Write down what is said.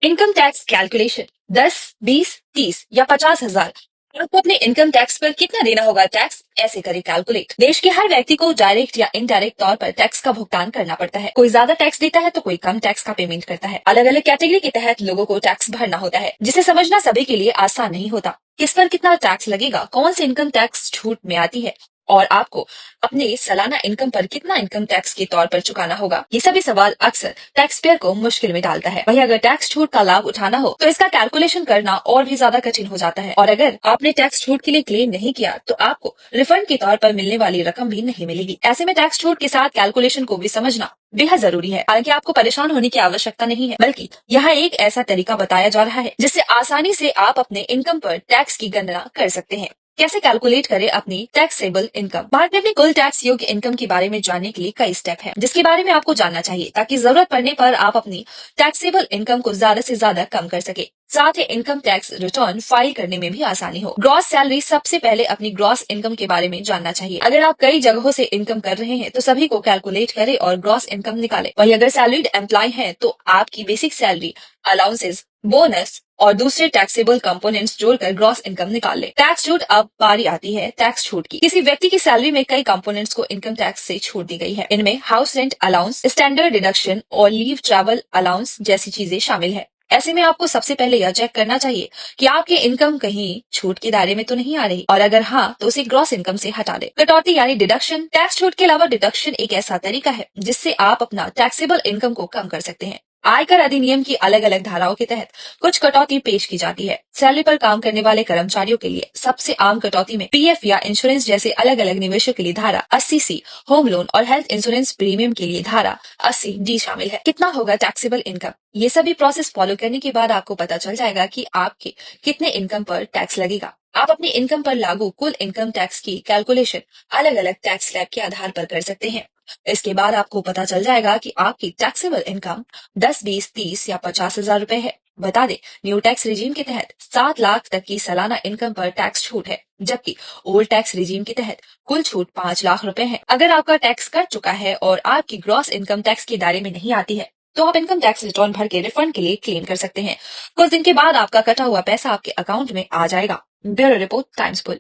Income tax calculation 10, 20, 30 या 50,000। आपको अपने इनकम टैक्स पर कितना देना होगा टैक्स, ऐसे करें कैलकुलेट। देश के हर व्यक्ति को डायरेक्ट या इनडायरेक्ट तौर पर टैक्स का भुगतान करना पड़ता है। कोई ज्यादा टैक्स देता है तो कोई कम टैक्स का पेमेंट करता है। अलग अलग कैटेगरी के तहत लोगों को टैक्स भरना होता है, जिसे समझना सभी के लिए आसान नहीं होता। किस पर कितना टैक्स लगेगा, कौन सी इनकम टैक्स छूट में आती है और आपको अपने सालाना इनकम पर कितना इनकम टैक्स के तौर पर चुकाना होगा, ये सभी सवाल अक्सर टैक्स पेयर को मुश्किल में डालता है। वही अगर टैक्स छूट का लाभ उठाना हो तो इसका कैलकुलेशन करना और भी ज्यादा कठिन हो जाता है। और अगर आपने टैक्स छूट के लिए क्लेम नहीं किया तो आपको रिफंड के तौर पर मिलने वाली रकम भी नहीं मिलेगी। ऐसे में टैक्स छूट के साथ कैलकुलेशन को भी समझना बेहद जरूरी है। हालांकि आपको परेशान होने की आवश्यकता नहीं है, बल्कि यहाँ एक ऐसा तरीका बताया जा रहा है जिससे आसानी से आप अपने इनकम पर टैक्स की गणना कर सकते हैं। कैसे कैलकुलेट करें अपनी टैक्सेबल इनकम। भारत में अपनी कुल टैक्स योग्य इनकम के बारे में जानने के लिए कई स्टेप हैं, जिसके बारे में आपको जानना चाहिए ताकि जरूरत पड़ने पर आप अपनी टैक्सेबल इनकम को ज्यादा से ज्यादा कम कर सके। साथ ही इनकम टैक्स रिटर्न फाइल करने में भी आसानी हो। ग्रॉस सैलरी, सबसे पहले अपनी ग्रॉस इनकम के बारे में जानना चाहिए। अगर आप कई जगहों से इनकम कर रहे हैं तो सभी को कैलकुलेट करें और ग्रॉस इनकम निकालें। वहीं अगर सैलरीड एम्प्लॉय है तो आपकी बेसिक सैलरी, अलाउंसेस, बोनस और दूसरे टैक्सेबल कंपोनेंट्स जोड़कर ग्रॉस इनकम निकाल ले। टैक्स छूट, अब बारी आती है टैक्स छूट की। किसी व्यक्ति की सैलरी में कई कंपोनेंट्स को इनकम टैक्स से छूट दी गई है। इनमें house rent allowance, standard deduction और लीव ट्रैवल अलाउंस जैसी चीजें शामिल है। ऐसे में आपको सबसे पहले यह चेक करना चाहिए कि आपकी इनकम कहीं छूट के दायरे में तो नहीं आ रही, और अगर हाँ तो उसे ग्रॉस इनकम से हटा दे। कटौती यानी डिडक्शन। टैक्स छूट के अलावा डिडक्शन एक ऐसा तरीका है जिससे आप अपना टैक्सेबल इनकम को कम कर सकते हैं। आयकर अधिनियम की अलग अलग धाराओं के तहत कुछ कटौती पेश की जाती है। सैलरी पर काम करने वाले कर्मचारियों के लिए सबसे आम कटौती में पीएफ या इंश्योरेंस जैसे अलग अलग निवेशों के लिए धारा 80C, होम लोन और हेल्थ इंश्योरेंस प्रीमियम के लिए धारा 80D शामिल है। कितना होगा टैक्सेबल इनकम, ये सभी प्रोसेस फॉलो करने के बाद आपको पता चल जाएगा कि आपके कितने इनकम पर टैक्स लगेगा। आप अपनी इनकम पर लागू कुल इनकम टैक्स की कैलकुलेशन अलग अलग टैक्स स्लैब के आधार पर कर सकते हैं। इसके बाद आपको पता चल जाएगा कि आपकी टैक्सेबल इनकम 10, 20, 30 या 50,000 रुपए है। बता दें, न्यू टैक्स रिजीम के तहत 7 लाख तक की सालाना इनकम पर टैक्स छूट है, जबकि ओल्ड टैक्स रिजीम के तहत कुल छूट 5 लाख रुपए है। अगर आपका टैक्स कट चुका है और आपकी ग्रॉस इनकम टैक्स के दायरे में नहीं आती है तो आप इनकम टैक्स रिटर्न भर के रिफंड के लिए क्लेम कर सकते हैं। कुछ दिन के बाद आपका कटा हुआ पैसा आपके अकाउंट में आ जाएगा। ब्यूरो रिपोर्ट, टाइम्स पुल।